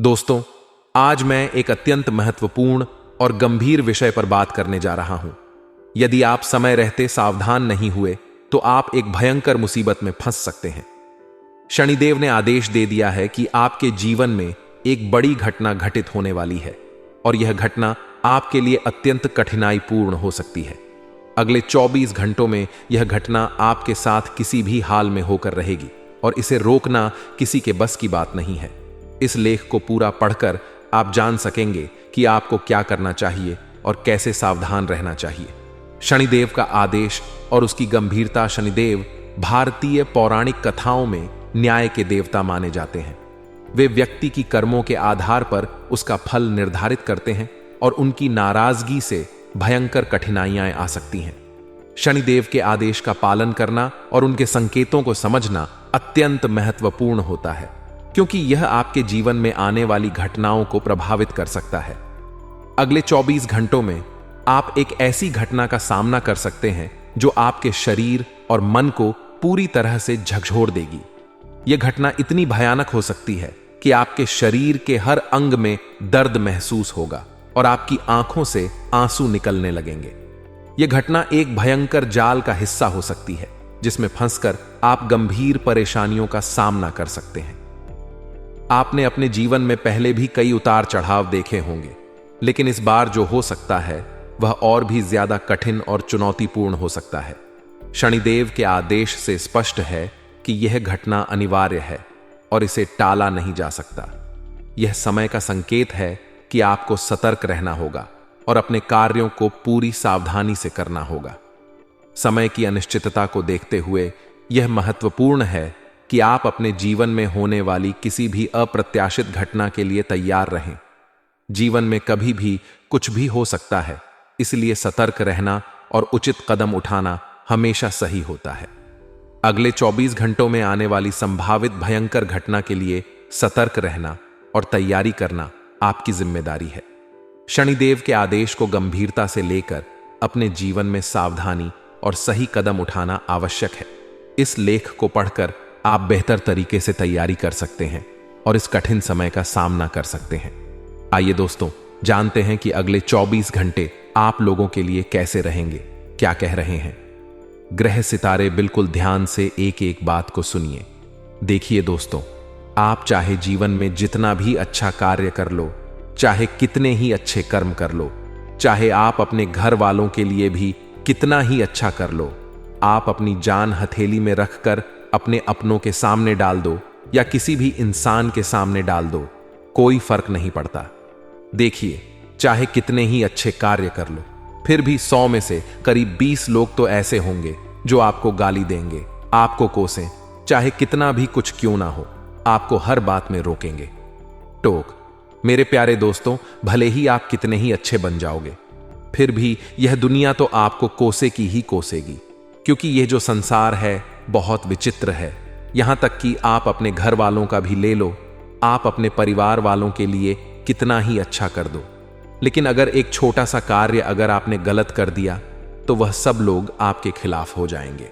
दोस्तों, आज मैं एक अत्यंत महत्वपूर्ण और गंभीर विषय पर बात करने जा रहा हूं। यदि आप समय रहते सावधान नहीं हुए तो आप एक भयंकर मुसीबत में फंस सकते हैं। शनिदेव ने आदेश दे दिया है कि आपके जीवन में एक बड़ी घटना घटित होने वाली है और यह घटना आपके लिए अत्यंत कठिनाईपूर्ण हो सकती है। अगले 24 घंटों में यह घटना आपके साथ किसी भी हाल में होकर रहेगी और इसे रोकना किसी के बस की बात नहीं है। इस लेख को पूरा पढ़कर आप जान सकेंगे कि आपको क्या करना चाहिए और कैसे सावधान रहना चाहिए। शनिदेव का आदेश और उसकी गंभीरता। शनिदेव भारतीय पौराणिक कथाओं में न्याय के देवता माने जाते हैं। वे व्यक्ति की कर्मों के आधार पर उसका फल निर्धारित करते हैं और उनकी नाराजगी से भयंकर कठिनाइयां आ सकती हैं। शनिदेव के आदेश का पालन करना और उनके संकेतों को समझना अत्यंत महत्वपूर्ण होता है, क्योंकि यह आपके जीवन में आने वाली घटनाओं को प्रभावित कर सकता है। अगले 24 घंटों में आप एक ऐसी घटना का सामना कर सकते हैं जो आपके शरीर और मन को पूरी तरह से झकझोर देगी। यह घटना इतनी भयानक हो सकती है कि आपके शरीर के हर अंग में दर्द महसूस होगा और आपकी आंखों से आंसू निकलने लगेंगे। यह घटना एक भयंकर जाल का हिस्सा हो सकती है जिसमें फंसकर आप गंभीर परेशानियों का सामना कर सकते हैं। आपने अपने जीवन में पहले भी कई उतार चढ़ाव देखे होंगे, लेकिन इस बार जो हो सकता है वह और भी ज्यादा कठिन और चुनौतीपूर्ण हो सकता है। शनिदेव के आदेश से स्पष्ट है कि यह घटना अनिवार्य है और इसे टाला नहीं जा सकता। यह समय का संकेत है कि आपको सतर्क रहना होगा और अपने कार्यों को पूरी सावधानी से करना होगा। समय की अनिश्चितता को देखते हुए यह महत्वपूर्ण है कि आप अपने जीवन में होने वाली किसी भी अप्रत्याशित घटना के लिए तैयार रहें। जीवन में कभी भी कुछ भी हो सकता है, इसलिए सतर्क रहना और उचित कदम उठाना हमेशा सही होता है। अगले 24 घंटों में आने वाली संभावित भयंकर घटना के लिए सतर्क रहना और तैयारी करना आपकी जिम्मेदारी है। शनिदेव के आदेश को गंभीरता से लेकर अपने जीवन में सावधानी और सही कदम उठाना आवश्यक है। इस लेख को पढ़कर आप बेहतर तरीके से तैयारी कर सकते हैं और इस कठिन समय का सामना कर सकते हैं। आइए दोस्तों, जानते हैं कि अगले 24 घंटे आप लोगों के लिए कैसे रहेंगे, क्या कह रहे हैं ग्रह सितारे। बिल्कुल ध्यान से एक एक बात को सुनिए। देखिए दोस्तों, आप चाहे जीवन में जितना भी अच्छा कार्य कर लो, चाहे कितने ही अच्छे कर्म कर लो, चाहे आप अपने घर वालों के लिए भी कितना ही अच्छा कर लो, आप अपनी जान हथेली में रखकर अपने अपनों के सामने डाल दो या किसी भी इंसान के सामने डाल दो, कोई फर्क नहीं पड़ता। देखिए, चाहे कितने ही अच्छे कार्य कर लो, फिर भी 100 में से करीब 20 लोग तो ऐसे होंगे जो आपको गाली देंगे, आपको कोसें, चाहे कितना भी कुछ क्यों ना हो, आपको हर बात में रोकेंगे, टोक। मेरे प्यारे दोस्तों, भले ही आप कितने ही अच्छे बन जाओगे, फिर भी यह दुनिया तो आपको कोसे की ही कोसेगी, क्योंकि यह जो संसार है बहुत विचित्र है। यहां तक कि आप अपने घर वालों का भी ले लो, आप अपने परिवार वालों के लिए कितना ही अच्छा कर दो, लेकिन अगर एक छोटा सा कार्य अगर आपने गलत कर दिया तो वह सब लोग आपके खिलाफ हो जाएंगे,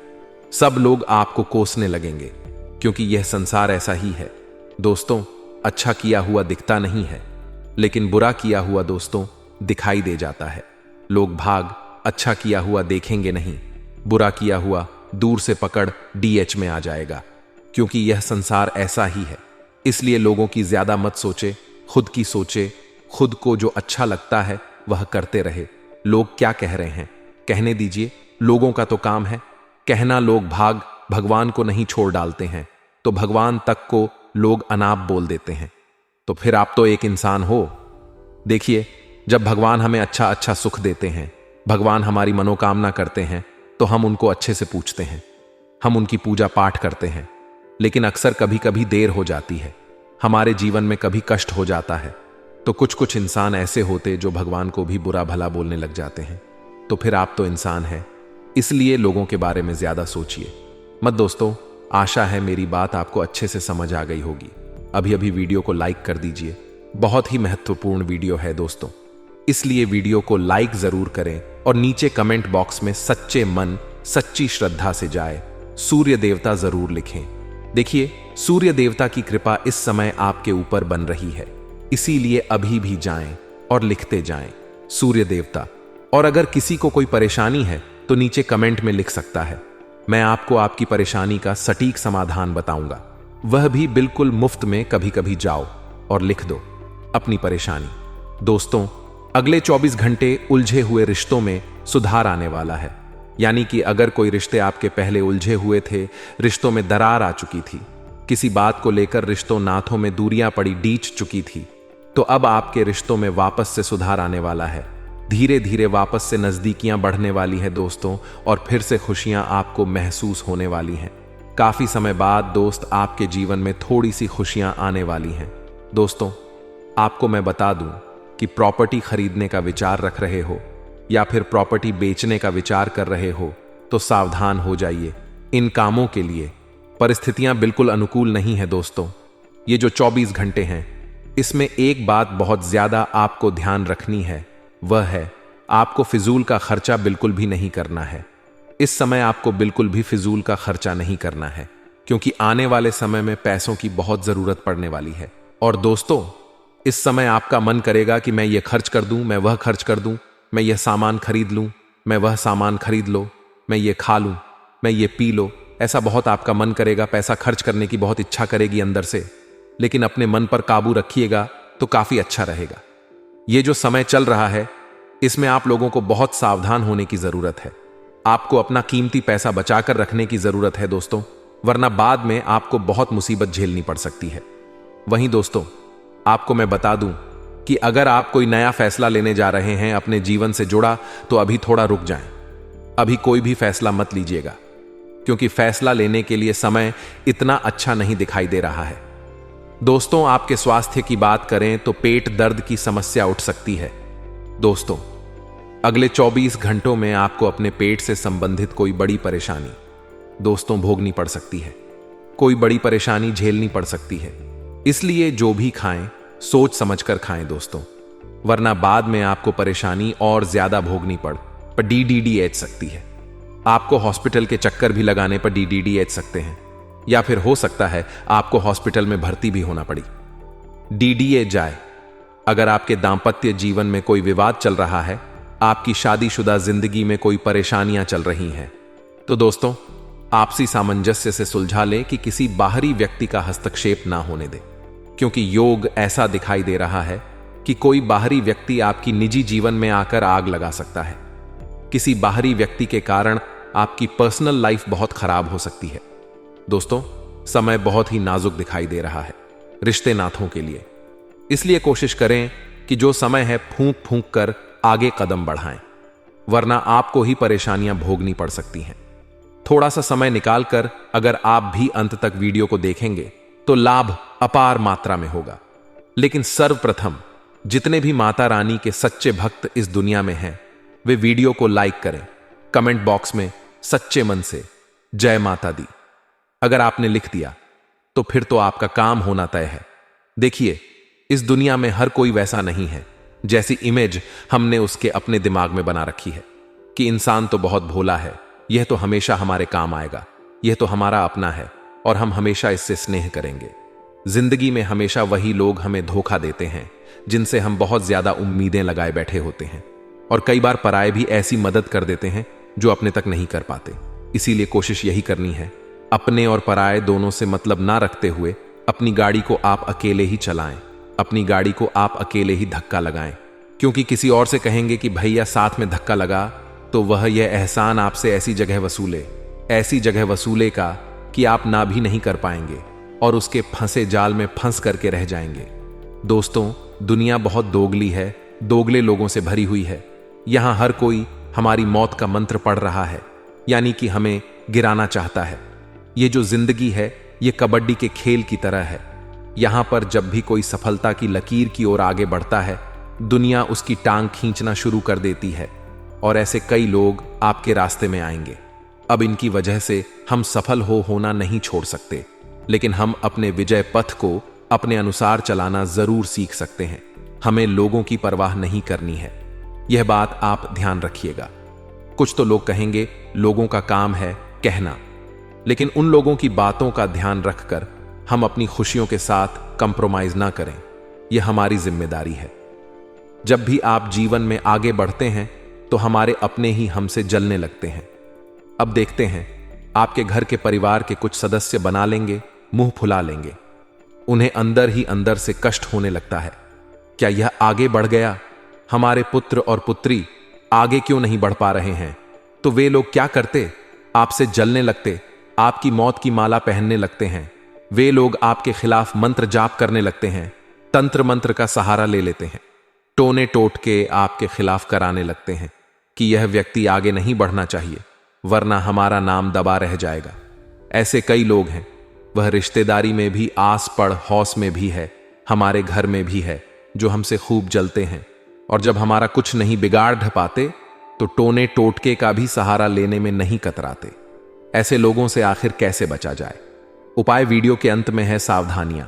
सब लोग आपको कोसने लगेंगे, क्योंकि यह संसार ऐसा ही है। दोस्तों, अच्छा किया हुआ दिखता नहीं है, लेकिन बुरा किया हुआ दोस्तों दिखाई दे जाता है। लोग भाग अच्छा किया हुआ देखेंगे नहीं, बुरा किया हुआ दूर से पकड़ DH में आ जाएगा, क्योंकि यह संसार ऐसा ही है। इसलिए लोगों की ज्यादा मत सोचे, खुद की सोचे। खुद को जो अच्छा लगता है वह करते रहे। लोग क्या कह रहे हैं कहने दीजिए, लोगों का तो काम है कहना। लोग भाग भगवान को नहीं छोड़ डालते हैं, तो भगवान तक को लोग अनाप बोल देते हैं, तो फिर आप तो एक इंसान हो। देखिए, जब भगवान हमें अच्छा अच्छा सुख देते हैं, भगवान हमारी मनोकामना करते हैं, तो हम उनको अच्छे से पूछते हैं, हम उनकी पूजा पाठ करते हैं। लेकिन अक्सर कभी कभी देर हो जाती है, हमारे जीवन में कभी कष्ट हो जाता है, तो कुछ कुछ इंसान ऐसे होते जो भगवान को भी बुरा भला बोलने लग जाते हैं। तो फिर आप तो इंसान हैं, इसलिए लोगों के बारे में ज्यादा सोचिए मत। दोस्तों, आशा है मेरी बात आपको अच्छे से समझ आ गई होगी। अभी अभी वीडियो को लाइक कर दीजिए, बहुत ही महत्वपूर्ण वीडियो है दोस्तों, इसलिए वीडियो को लाइक जरूर करें और नीचे कमेंट बॉक्स में सच्चे मन सच्ची श्रद्धा से जाए सूर्य देवता जरूर लिखें। देखिए, सूर्य देवता की कृपा इस समय आपके ऊपर बन रही है। इसीलिए अभी भी जाएं और लिखते जाएं। सूर्य देवता। और अगर किसी को कोई परेशानी है तो नीचे कमेंट में लिख सकता है, मैं आपको आपकी परेशानी का सटीक समाधान बताऊंगा, वह भी बिल्कुल मुफ्त में। कभी कभी जाओ और लिख दो अपनी परेशानी। दोस्तों, अगले 24 घंटे उलझे हुए रिश्तों में सुधार आने वाला है। यानी कि अगर कोई रिश्ते आपके पहले उलझे हुए थे, रिश्तों में दरार आ चुकी थी, किसी बात को लेकर रिश्तों नाथों में दूरियां पड़ी डीच चुकी थी, तो अब आपके रिश्तों में वापस से सुधार आने वाला है। धीरे धीरे वापस से नजदीकियां बढ़ने वाली है दोस्तों, और फिर से खुशियां आपको महसूस होने वाली हैं। काफी समय बाद दोस्त आपके जीवन में थोड़ी सी खुशियां आने वाली हैं। दोस्तों, आपको मैं बता दूं कि प्रॉपर्टी खरीदने का विचार रख रहे हो या फिर प्रॉपर्टी बेचने का विचार कर रहे हो तो सावधान हो जाइए। इन कामों के लिए परिस्थितियां बिल्कुल अनुकूल नहीं है दोस्तों। ये जो 24 घंटे हैं, इसमें एक बात बहुत ज्यादा आपको ध्यान रखनी है, वह है आपको फिजूल का खर्चा बिल्कुल भी नहीं करना है। इस समय आपको बिल्कुल भी फिजूल का खर्चा नहीं करना है, क्योंकि आने वाले समय में पैसों की बहुत जरूरत पड़ने वाली है। और दोस्तों, इस समय आपका मन करेगा कि मैं ये खर्च कर दूं, मैं वह खर्च कर दूं, मैं यह सामान खरीद लूं, मैं वह सामान खरीद लो, मैं ये खा लूं, मैं ये पी लो। ऐसा बहुत आपका मन करेगा, पैसा खर्च करने की बहुत इच्छा करेगी अंदर से, लेकिन अपने मन पर काबू रखिएगा तो काफी अच्छा रहेगा। ये जो समय चल रहा है, इसमें आप लोगों को बहुत सावधान होने की जरूरत है। आपको अपना कीमती पैसा बचाकर रखने की जरूरत है दोस्तों, वरना बाद में आपको बहुत मुसीबत झेलनी पड़ सकती है। वहीं दोस्तों, आपको मैं बता दूं कि अगर आप कोई नया फैसला लेने जा रहे हैं अपने जीवन से जुड़ा, तो अभी थोड़ा रुक जाएं। अभी कोई भी फैसला मत लीजिएगा, क्योंकि फैसला लेने के लिए समय इतना अच्छा नहीं दिखाई दे रहा है। दोस्तों, आपके स्वास्थ्य की बात करें तो पेट दर्द की समस्या उठ सकती है। दोस्तों, अगले 24 घंटों में आपको अपने पेट से संबंधित कोई बड़ी परेशानी दोस्तों भोगनी पड़ सकती है। कोई बड़ी परेशानी झेलनी पड़ सकती है। इसलिए जो भी खाएं, सोच समझकर खाएं दोस्तों, वरना बाद में आपको परेशानी और ज्यादा भोगनी पड़ DDDH सकती है। आपको हॉस्पिटल के चक्कर भी लगाने पर DDDH सकते हैं, या फिर हो सकता है आपको हॉस्पिटल में भर्ती भी होना पड़ी। DDA जाए अगर आपके दांपत्य जीवन में कोई विवाद चल रहा है, आपकी शादीशुदा जिंदगी में कोई परेशानियां चल रही हैं, तो दोस्तों आपसी सामंजस्य से सुलझा लें कि किसी बाहरी व्यक्ति का हस्तक्षेप ना होने दें, क्योंकि योग ऐसा दिखाई दे रहा है कि कोई बाहरी व्यक्ति आपकी निजी जीवन में आकर आग लगा सकता है। किसी बाहरी व्यक्ति के कारण आपकी पर्सनल लाइफ बहुत खराब हो सकती है। दोस्तों, समय बहुत ही नाजुक दिखाई दे रहा है रिश्ते नाथों के लिए। इसलिए कोशिश करें कि जो समय है फूंक फूंक कर आगे कदम बढ़ाएं, वरना आपको ही परेशानियां भोगनी पड़ सकती हैं। थोड़ा सा समय निकालकर अगर आप भी अंत तक वीडियो को देखेंगे तो लाभ अपार मात्रा में होगा। लेकिन सर्वप्रथम जितने भी माता रानी के सच्चे भक्त इस दुनिया में हैं, वे वीडियो को लाइक करें, कमेंट बॉक्स में सच्चे मन से जय माता दी अगर आपने लिख दिया तो फिर तो आपका काम होना तय है। देखिए, इस दुनिया में हर कोई वैसा नहीं है जैसी इमेज हमने उसके अपने दिमाग में बना रखी है कि इंसान तो बहुत भोला है, यह तो हमेशा हमारे काम आएगा, यह तो हमारा अपना है और हम हमेशा इससे स्नेह करेंगे। जिंदगी में हमेशा वही लोग हमें धोखा देते हैं जिनसे हम बहुत ज्यादा उम्मीदें लगाए बैठे होते हैं, और कई बार पराये भी ऐसी मदद कर देते हैं जो अपने तक नहीं कर पाते। इसीलिए कोशिश यही करनी है, अपने और पराये दोनों से मतलब ना रखते हुए अपनी गाड़ी को आप अकेले ही चलाएं, अपनी गाड़ी को आप अकेले ही धक्का लगाएं, क्योंकि किसी और से कहेंगे कि भैया साथ में धक्का लगा तो वह यह एहसान आपसे ऐसी जगह वसूले का कि आप ना भी नहीं कर पाएंगे और उसके फंसे जाल में फंस करके रह जाएंगे। दोस्तों, दुनिया बहुत दोगली है, दोगले लोगों से भरी हुई है। यहां हर कोई हमारी मौत का मंत्र पढ़ रहा है, यानी कि हमें गिराना चाहता है। ये जो जिंदगी है, ये कबड्डी के खेल की तरह है। यहां पर जब भी कोई सफलता की लकीर की ओर आगे बढ़ता है, दुनिया उसकी टांग खींचना शुरू कर देती है, और ऐसे कई लोग आपके रास्ते में आएंगे। अब इनकी वजह से हम सफल होना नहीं छोड़ सकते, लेकिन हम अपने विजय पथ को अपने अनुसार चलाना जरूर सीख सकते हैं। हमें लोगों की परवाह नहीं करनी है, यह बात आप ध्यान रखिएगा। कुछ तो लोग कहेंगे लोगों का काम है कहना, लेकिन उन लोगों की बातों का ध्यान रखकर हम अपनी खुशियों के साथ कंप्रोमाइज ना करें। यह हमारी जिम्मेदारी है। जब भी आप जीवन में आगे बढ़ते हैं तो हमारे अपने ही हमसे जलने लगते हैं। अब देखते हैं, आपके घर के परिवार के कुछ सदस्य बना लेंगे, मुंह फुला लेंगे, उन्हें अंदर ही अंदर से कष्ट होने लगता है। क्या यह आगे बढ़ गया? हमारे पुत्र और पुत्री आगे क्यों नहीं बढ़ पा रहे हैं? तो वे लोग क्या करते? आपसे जलने लगते, आपकी मौत की माला पहनने लगते हैं। वे लोग आपके खिलाफ मंत्र जाप करने लगते हैं, तंत्र मंत्र का सहारा ले लेते हैं, टोने टोट के आपके खिलाफ कराने लगते हैं कि यह व्यक्ति आगे नहीं बढ़ना चाहिए, वरना हमारा नाम दबा रह जाएगा। ऐसे कई लोग हैं। वह रिश्तेदारी में भी, आस पड़ हौस में भी है, हमारे घर में भी है, जो हमसे खूब जलते हैं, और जब हमारा कुछ नहीं बिगाड़ ढपाते तो टोने टोटके का भी सहारा लेने में नहीं कतराते। ऐसे लोगों से आखिर कैसे बचा जाए? उपाय वीडियो के अंत में है सावधानियां।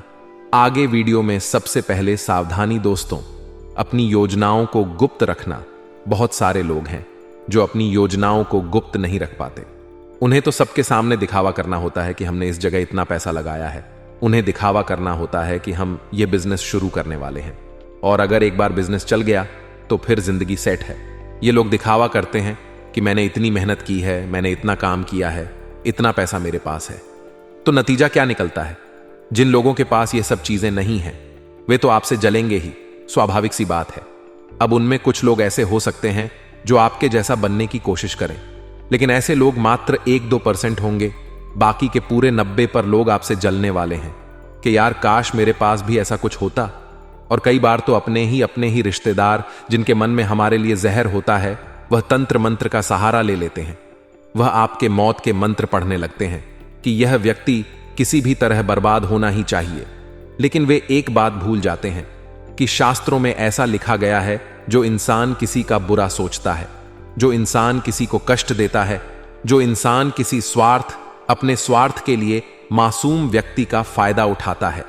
आगे वीडियो में सबसे पहले सावधानी दोस्तों, अपनी योजनाओं को गुप्त रखना। बहुत सारे लोग हैं जो अपनी योजनाओं को गुप्त नहीं रख पाते। उन्हें तो सबके सामने दिखावा करना होता है कि हमने इस जगह इतना पैसा लगाया है। उन्हें दिखावा करना होता है कि हम ये बिजनेस शुरू करने वाले हैं, और अगर एक बार बिजनेस चल गया तो फिर जिंदगी सेट है। ये लोग दिखावा करते हैं कि मैंने इतनी मेहनत की है, मैंने इतना काम किया है, इतना पैसा मेरे पास है। तो नतीजा क्या निकलता है? जिन लोगों के पास ये सब चीजें नहीं हैं, वे तो आपसे जलेंगे ही, स्वाभाविक सी बात है। अब उनमें कुछ लोग ऐसे हो सकते हैं जो आपके जैसा बनने की कोशिश करें, लेकिन ऐसे लोग मात्र 1-2% होंगे। बाकी के पूरे 90 पर लोग आपसे जलने वाले हैं कि यार काश मेरे पास भी ऐसा कुछ होता। और कई बार तो अपने ही रिश्तेदार, जिनके मन में हमारे लिए जहर होता है, वह तंत्र मंत्र का सहारा ले लेते हैं। वह आपके मौत के मंत्र पढ़ने लगते हैं कि यह व्यक्ति किसी भी तरह बर्बाद होना ही चाहिए। लेकिन वे एक बात भूल जाते हैं कि शास्त्रों में ऐसा लिखा गया है, जो इंसान किसी का बुरा सोचता है, जो इंसान किसी को कष्ट देता है, जो इंसान किसी अपने स्वार्थ के लिए मासूम व्यक्ति का फायदा उठाता है,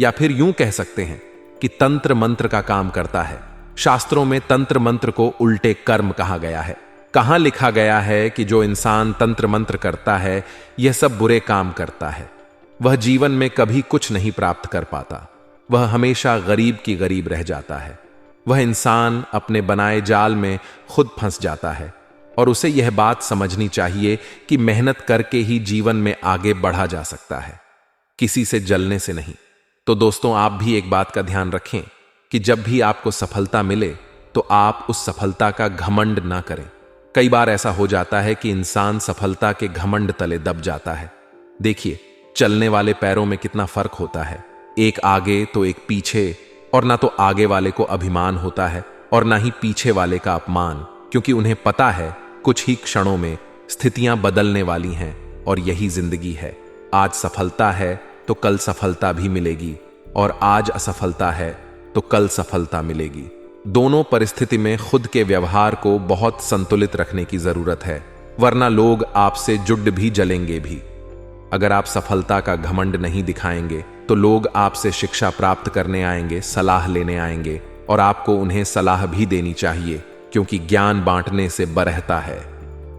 या फिर यूं कह सकते हैं कि तंत्र मंत्र का काम करता है। शास्त्रों में तंत्र मंत्र को उल्टे कर्म कहा गया है। कहां लिखा गया है कि जो इंसान तंत्र मंत्र करता है, यह सब बुरे काम करता है? वह जीवन में कभी कुछ नहीं प्राप्त कर पाता। वह हमेशा गरीब की गरीब रह जाता है। वह इंसान अपने बनाए जाल में खुद फंस जाता है, और उसे यह बात समझनी चाहिए कि मेहनत करके ही जीवन में आगे बढ़ा जा सकता है, किसी से जलने से नहीं। तो दोस्तों, आप भी एक बात का ध्यान रखें कि जब भी आपको सफलता मिले तो आप उस सफलता का घमंड ना करें। कई बार ऐसा हो जाता है कि इंसान सफलता के घमंड तले दब जाता है। देखिए, चलने वाले पैरों में कितना फर्क होता है, एक आगे तो एक पीछे। और ना तो आगे वाले को अभिमान होता है और ना ही पीछे वाले का अपमान, क्योंकि उन्हें पता है कुछ ही क्षणों में स्थितियां बदलने वाली हैं, और यही जिंदगी है। आज सफलता है तो कल सफलता भी मिलेगी, और आज असफलता है तो कल सफलता मिलेगी। दोनों परिस्थिति में खुद के व्यवहार को बहुत संतुलित रखने की जरूरत है, वरना लोग आपसे जुड़ भी जलेंगे भी। अगर आप सफलता का घमंड नहीं दिखाएंगे तो लोग आपसे शिक्षा प्राप्त करने आएंगे, सलाह लेने आएंगे, और आपको उन्हें सलाह भी देनी चाहिए, क्योंकि ज्ञान बांटने से बरहता है।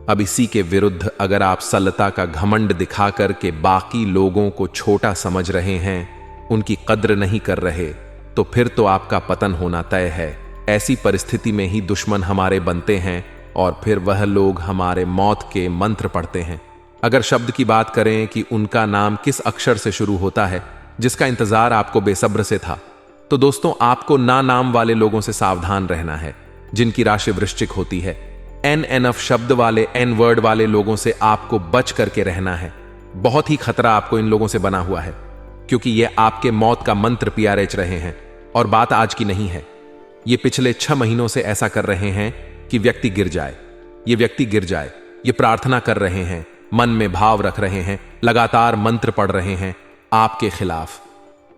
अब इसी के विरुद्ध अगर आप सलता का घमंड दिखा करके बाकी लोगों को छोटा समझ रहे हैं, उनकी कद्र नहीं कर रहे, तो फिर तो आपका पतन होना तय है। ऐसी परिस्थिति में ही दुश्मन हमारे बनते हैं, और फिर वह लोग हमारे मौत के मंत्र पढ़ते हैं। अगर शब्द की बात करें कि उनका नाम किस अक्षर से शुरू होता है, जिसका इंतजार आपको बेसब्र से था, तो दोस्तों, आपको ना नाम वाले लोगों से सावधान रहना है, जिनकी राशि वृश्चिक होती है। एनएफ शब्द वाले, एन वर्ड वाले लोगों से आपको बच करके रहना है। बहुत ही खतरा आपको इन लोगों से बना हुआ है, क्योंकि ये आपके मौत का मंत्र पिया रेच रहे हैं। और बात आज की नहीं है, ये पिछले 6 महीनों से ऐसा कर रहे हैं कि व्यक्ति गिर जाए, ये व्यक्ति गिर जाए। ये प्रार्थना कर रहे हैं, मन में भाव रख रहे हैं, लगातार मंत्र पढ़ रहे हैं आपके खिलाफ।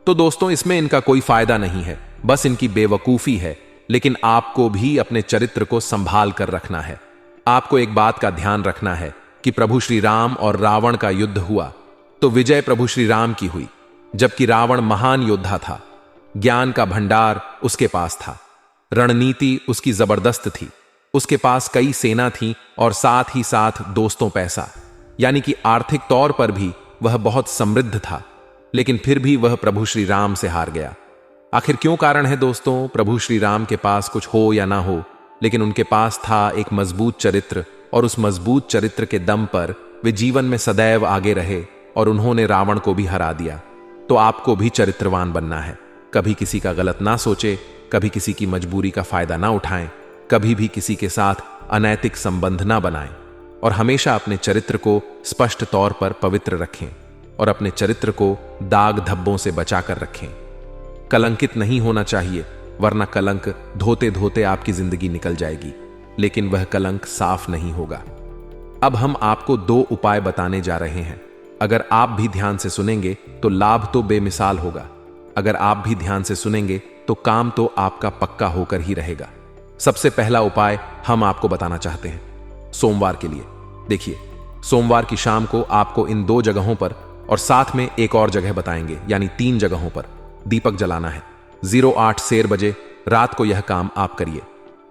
तो दोस्तों, इसमें इनका कोई फायदा नहीं है, बस इनकी बेवकूफी है। लेकिन आपको भी अपने चरित्र को संभाल कर रखना है। आपको एक बात का ध्यान रखना है कि प्रभु श्री राम और रावण का युद्ध हुआ तो विजय प्रभु श्री राम की हुई, जबकि रावण महान योद्धा था। ज्ञान का भंडार उसके पास था, रणनीति उसकी जबरदस्त थी, उसके पास कई सेना थी, और साथ ही साथ दोस्तों पैसा, यानी कि आर्थिक तौर पर भी वह बहुत समृद्ध था। लेकिन फिर भी वह प्रभु श्री राम से हार गया। आखिर क्यों कारण है दोस्तों? प्रभु श्री राम के पास कुछ हो या ना हो, लेकिन उनके पास था एक मजबूत चरित्र, और उस मजबूत चरित्र के दम पर वे जीवन में सदैव आगे रहे और उन्होंने रावण को भी हरा दिया। तो आपको भी चरित्रवान बनना है। कभी किसी का गलत ना सोचे, कभी किसी की मजबूरी का फायदा ना उठाएं, कभी भी किसी के साथ अनैतिक संबंध ना बनाएं, और हमेशा अपने चरित्र को स्पष्ट तौर पर पवित्र रखें और अपने चरित्र को दाग धब्बों से बचाकर रखें। कलंकित नहीं होना चाहिए, वरना कलंक धोते धोते आपकी जिंदगी निकल जाएगी, लेकिन वह कलंक साफ नहीं होगा। अब हम आपको 2 उपाय बताने जा रहे हैं। अगर आप भी ध्यान से सुनेंगे तो लाभ तो बेमिसाल होगा। अगर आप भी ध्यान से सुनेंगे तो काम तो आपका पक्का होकर ही रहेगा। सबसे पहला उपाय हम आपको बताना चाहते हैं सोमवार के लिए। देखिए, सोमवार की शाम को आपको इन 2 जगहों पर और साथ में एक और जगह बताएंगे, यानी 3 जगहों पर दीपक जलाना है। 08 शेर बजे रात को यह काम आप करिए।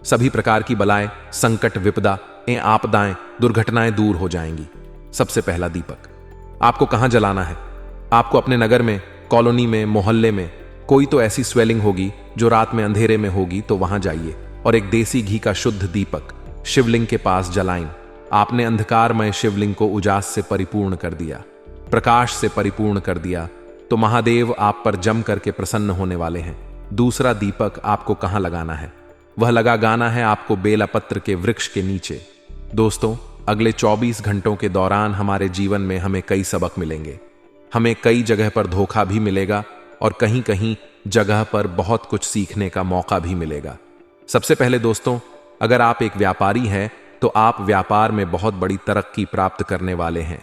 सभी प्रकार की बलाएं, संकट, विपदा, आपदाएं, दुर्घटनाएं दूर हो जाएंगी। सबसे पहला दीपक आपको कहां जलाना है? आपको अपने नगर में, कॉलोनी में, मोहल्ले में कोई तो ऐसी स्वेलिंग होगी जो रात में अंधेरे में होगी, तो वहां जाइए और एक देसी घी का शुद्ध दीपक शिवलिंग के पास जलाएं। आपने अंधकारमय शिवलिंग को उजास से परिपूर्ण कर दिया, प्रकाश से परिपूर्ण कर दिया, तो महादेव आप पर जम करके प्रसन्न होने वाले हैं। दूसरा दीपक आपको कहां लगाना है? वह लगाना है आपको बेलापत्र के वृक्ष के नीचे। दोस्तों, अगले 24 घंटों के दौरान हमारे जीवन में हमें कई सबक मिलेंगे। हमें कई जगह पर धोखा भी मिलेगा और कहीं कहीं जगह पर बहुत कुछ सीखने का मौका भी मिलेगा। सबसे पहले दोस्तों, अगर आप एक व्यापारी हैं तो आप व्यापार में बहुत बड़ी तरक्की प्राप्त करने वाले हैं,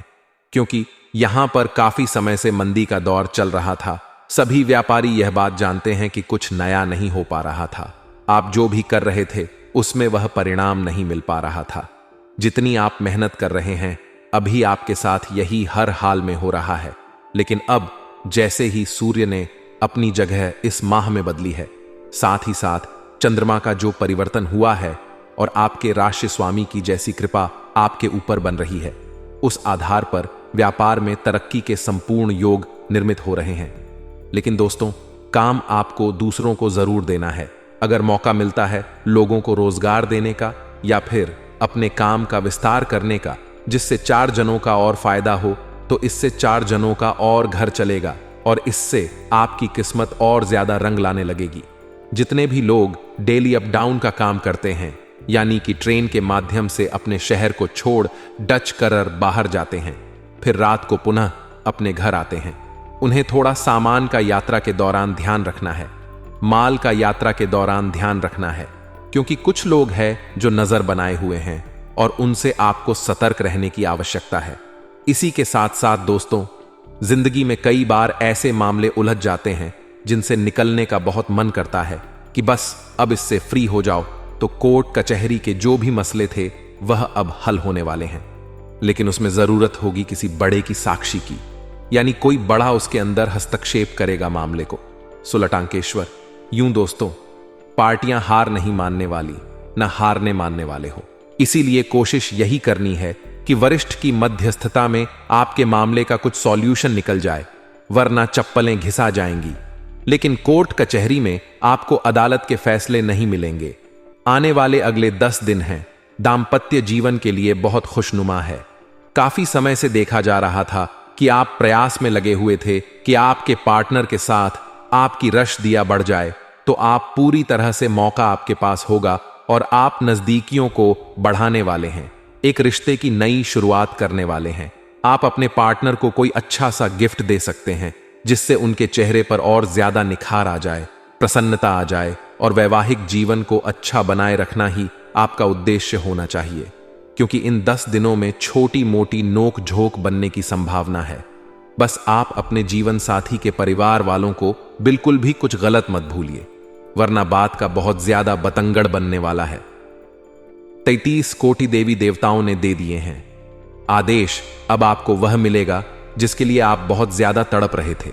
क्योंकि यहां पर काफी समय से मंदी का दौर चल रहा था। सभी व्यापारी यह बात जानते हैं कि कुछ नया नहीं हो पा रहा था। आप जो भी कर रहे थे उसमें वह परिणाम नहीं मिल पा रहा था। जितनी आप मेहनत कर रहे हैं, अभी आपके साथ यही हर हाल में हो रहा है। लेकिन अब जैसे ही सूर्य ने अपनी जगह इस माह में बदली है, साथ ही साथ चंद्रमा का जो परिवर्तन हुआ है और आपके राशि स्वामी की जैसी कृपा आपके ऊपर बन रही है, उस आधार पर व्यापार में तरक्की के संपूर्ण योग निर्मित हो रहे हैं। लेकिन दोस्तों, काम आपको दूसरों को जरूर देना है। अगर मौका मिलता है लोगों को रोजगार देने का या फिर अपने काम का विस्तार करने का, जिससे 4 जनों का और फायदा हो, तो इससे 4 जनों का और घर चलेगा और इससे आपकी किस्मत और ज्यादा रंग लाने लगेगी। जितने भी लोग डेली अप डाउन का काम करते हैं, यानी कि ट्रेन के माध्यम से अपने शहर को छोड़ डच कर बाहर जाते हैं, फिर रात को पुनः अपने घर आते हैं, उन्हें थोड़ा सामान का यात्रा के दौरान ध्यान रखना है, माल का यात्रा के दौरान ध्यान रखना है, क्योंकि कुछ लोग हैं जो नजर बनाए हुए हैं और उनसे आपको सतर्क रहने की आवश्यकता है। इसी के साथ साथ दोस्तों, जिंदगी में कई बार ऐसे मामले उलझ जाते हैं जिनसे निकलने का बहुत मन करता है कि बस अब इससे फ्री हो जाओ। तो कोर्ट कचहरी के जो भी मसले थे वह अब हल होने वाले हैं, लेकिन उसमें जरूरत होगी किसी बड़े की साक्षी की, यानी कोई बड़ा उसके अंदर हस्तक्षेप करेगा मामले को। सुलटांकेश्वर, यूं दोस्तों, पार्टियां हार नहीं मानने वाली, न हारने मानने वाले हो। इसीलिए कोशिश यही करनी है कि वरिष्ठ की मध्यस्थता में आपके मामले का कुछ सॉल्यूशन निकल जाए, वरना चप्पलें घिसा जाएंगी। लेकिन कोर्ट कचहरी में आपको अदालत के फैसले नहीं मिलेंगे। आने वाले अगले 10 दिन हैं दाम्पत्य जीवन के लिए बहुत खुशनुमा है। काफी समय से देखा जा रहा था कि आप प्रयास में लगे हुए थे कि आपके पार्टनर के साथ आपकी रश दिया बढ़ जाए, तो आप पूरी तरह से मौका आपके पास होगा और आप नजदीकियों को बढ़ाने वाले हैं, एक रिश्ते की नई शुरुआत करने वाले हैं। आप अपने पार्टनर को कोई अच्छा सा गिफ्ट दे सकते हैं जिससे उनके चेहरे पर और ज्यादा निखार आ जाए, प्रसन्नता आ जाए, और वैवाहिक जीवन को अच्छा बनाए रखना ही आपका उद्देश्य होना चाहिए, क्योंकि इन 10 दिनों में छोटी मोटी नोक झोंक बनने की संभावना है। बस आप अपने जीवन साथी के परिवार वालों को बिल्कुल भी कुछ गलत मत भूलिए, वरना बात का बहुत ज्यादा बतंगड़ बनने वाला है। 33 कोटि देवी देवताओं ने दे दिए हैं आदेश। अब आपको वह मिलेगा जिसके लिए आप बहुत ज्यादा तड़प रहे थे।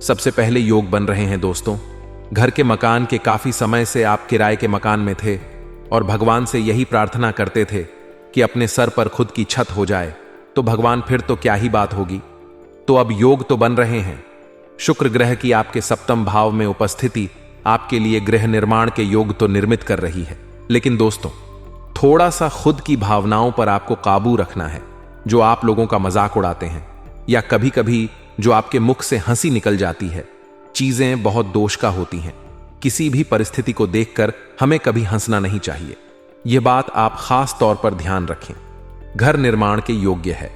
सबसे पहले योग बन रहे हैं दोस्तों। घर के मकान के काफी समय से आप किराए के मकान में थे और भगवान से यही प्रार्थना करते थे कि अपने सर पर खुद की छत हो जाए, तो भगवान फिर तो क्या ही बात होगी। तो अब योग तो बन रहे हैं। शुक्र ग्रह की आपके 7वें भाव में उपस्थिति आपके लिए गृह निर्माण के योग तो निर्मित कर रही है, लेकिन दोस्तों, थोड़ा सा खुद की भावनाओं पर आपको काबू रखना है। जो आप लोगों का मजाक उड़ाते हैं या कभी कभी जो आपके मुख से हंसी निकल जाती है, चीजें बहुत दोष का होती हैं। किसी भी परिस्थिति को देखकर हमें कभी हंसना नहीं चाहिए। यह बात आप खास तौर पर ध्यान रखें। घर निर्माण के योग्य है,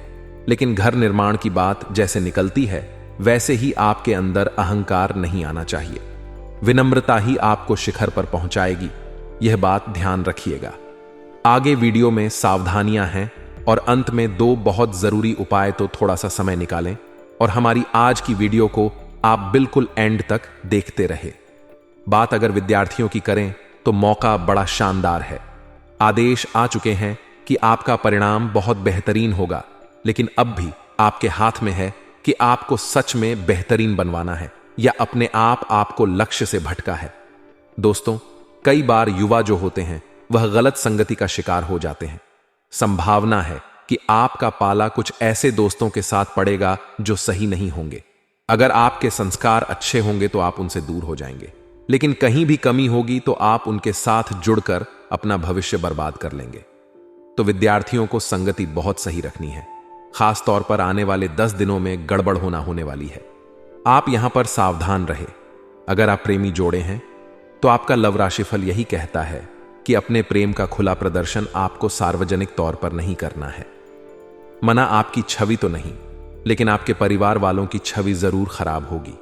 लेकिन घर निर्माण की बात जैसे निकलती है वैसे ही आपके अंदर अहंकार नहीं आना चाहिए। विनम्रता ही आपको शिखर पर पहुंचाएगी, यह बात ध्यान रखिएगा। आगे वीडियो में सावधानियां हैं और अंत में 2 बहुत जरूरी उपाय, तो थोड़ा सा समय निकालें और हमारी आज की वीडियो को आप बिल्कुल एंड तक देखते रहे। बात अगर विद्यार्थियों की करें तो मौका बड़ा शानदार है। आदेश आ चुके हैं कि आपका परिणाम बहुत बेहतरीन होगा, लेकिन अब भी आपके हाथ में है कि आपको सच में बेहतरीन बनवाना है या अपने आप आपको लक्ष्य से भटका है। दोस्तों, कई बार युवा जो होते हैं वह गलत संगति का शिकार हो जाते हैं। संभावना है कि आपका पाला कुछ ऐसे दोस्तों के साथ पड़ेगा जो सही नहीं होंगे। अगर आपके संस्कार अच्छे होंगे तो आप उनसे दूर हो जाएंगे, लेकिन कहीं भी कमी होगी तो आप उनके साथ जुड़कर अपना भविष्य बर्बाद कर लेंगे। तो विद्यार्थियों को संगति बहुत सही रखनी है। खास तौर पर आने वाले 10 दिनों में गड़बड़ होने वाली है। आप यहां पर सावधान रहे। अगर आप प्रेमी जोड़े हैं तो आपका लव राशिफल यही कहता है कि अपने प्रेम का खुला प्रदर्शन आपको सार्वजनिक तौर पर नहीं करना है। मना आपकी छवि तो नहीं, लेकिन आपके परिवार वालों की छवि जरूर खराब होगी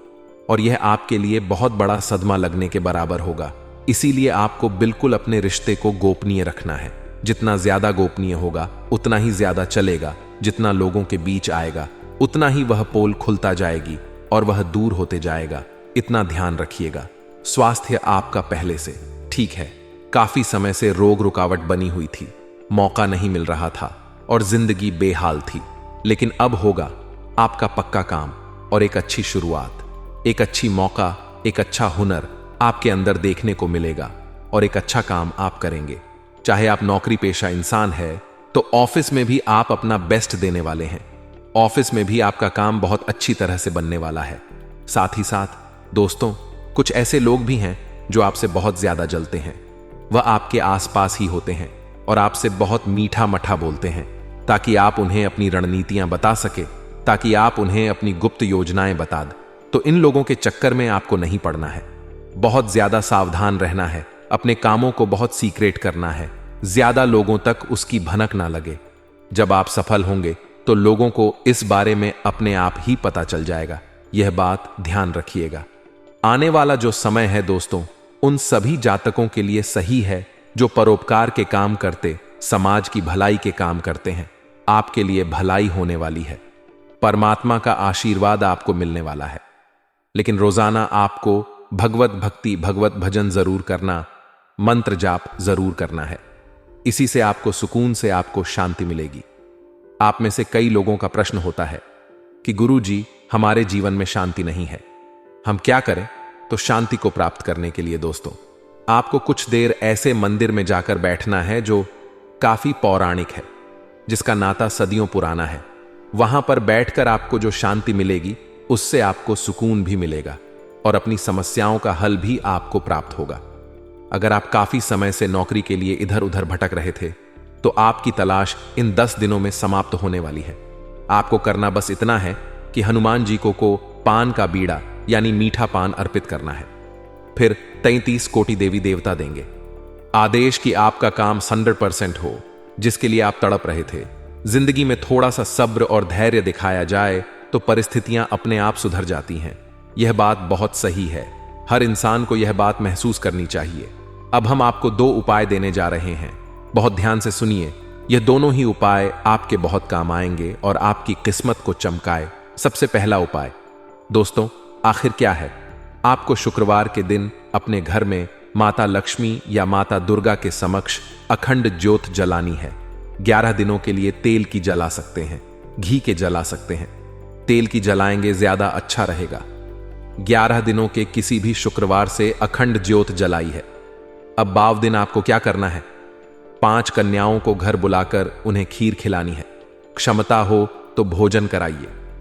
और यह आपके लिए बहुत बड़ा सदमा लगने के बराबर होगा। इसीलिए आपको बिल्कुल अपने रिश्ते को गोपनीय रखना है। जितना ज्यादा गोपनीय होगा उतना ही ज्यादा चलेगा। जितना लोगों के बीच आएगा उतना ही वह पोल खुलता जाएगी और वह दूर होते जाएगा। इतना ध्यान रखिएगा। स्वास्थ्य आपका पहले से ठीक है। काफी समय से रोग रुकावट बनी हुई थी, मौका नहीं मिल रहा था और जिंदगी बेहाल थी, लेकिन अब होगा आपका पक्का काम और एक अच्छी शुरुआत, एक अच्छी मौका, एक अच्छा हुनर आपके अंदर देखने को मिलेगा और एक अच्छा काम आप करेंगे। चाहे आप नौकरी पेशा इंसान है तो ऑफिस में भी आप अपना बेस्ट देने वाले हैं। ऑफिस में भी आपका काम बहुत अच्छी तरह से बनने वाला है। साथ ही साथ दोस्तों, कुछ ऐसे लोग भी हैं जो आपसे बहुत ज्यादा जलते हैं। वह आपके आसपास ही होते हैं और आपसे बहुत मीठा मठा बोलते हैं ताकि आप उन्हें अपनी रणनीतियां बता सके, ताकि आप उन्हें अपनी गुप्त योजनाएं बता दें। तो इन लोगों के चक्कर में आपको नहीं पड़ना है। बहुत ज्यादा सावधान रहना है। अपने कामों को बहुत सीक्रेट करना है। ज्यादा लोगों तक उसकी भनक ना लगे। जब आप सफल होंगे तो लोगों को इस बारे में अपने आप ही पता चल जाएगा। यह बात ध्यान रखिएगा। आने वाला जो समय है दोस्तों, उन सभी जातकों के लिए सही है जो परोपकार के काम करते, समाज की भलाई के काम करते हैं। आपके लिए भलाई होने वाली है। परमात्मा का आशीर्वाद आपको मिलने वाला है। लेकिन रोजाना आपको भगवत भक्ति, भगवत भजन जरूर करना, मंत्र जाप जरूर करना है। इसी से आपको सुकून से आपको शांति मिलेगी। आप में से कई लोगों का प्रश्न होता है कि गुरुजी, हमारे जीवन में शांति नहीं है, हम क्या करें? तो शांति को प्राप्त करने के लिए दोस्तों, आपको कुछ देर ऐसे मंदिर में जाकर बैठना है जो काफी पौराणिक है, जिसका नाता सदियों पुराना है। वहां पर बैठकर आपको जो शांति मिलेगी उससे आपको सुकून भी मिलेगा और अपनी समस्याओं का हल भी आपको प्राप्त होगा। अगर आप काफी समय से नौकरी के लिए इधर उधर भटक रहे थे तो आपकी तलाश इन 10 दिनों में समाप्त होने वाली है। आपको करना बस इतना है कि हनुमान जी को पान का बीड़ा यानी मीठा पान अर्पित करना है। फिर 33 कोटि देवी देवता देंगे। आदेश कि आपका काम 100% हो, जिसके लिए आप तड़प रहे थे। जिंदगी में थोड़ा सा सब्र और धैर्य दिखाया जाए तो परिस्थितियां अपने आप सुधर जाती हैं। यह बात बहुत सही है। हर इंसान को यह बात महसूस करनी चाहिए। अब हम आपको 2 उपाय देने जा रहे हैं। बहुत ध्यान से सुनिए। यह दोनों ही उपाय आपके बहुत काम आएंगे और आपकी किस्मत को चमकाए। सबसे पहला उपाय दोस्तों, आखिर क्या है? आपको शुक्रवार के दिन अपने घर में माता लक्ष्मी या माता दुर्गा के समक्ष अखंड ज्योत जलानी है। 11 दिनों के लिए तेल की जला सकते हैं, घी के जला सकते हैं। तेल की जलाएंगे ज्यादा अच्छा रहेगा। 11 दिनों के किसी भी शुक्रवार से अखंड ज्योत जलाई है। अब 12 दिन आपको क्या करना है? 5 कन्याओं को घर बुलाकर उन्हें खीर खिलानी है। क्षमता हो तो भोजन कराइए।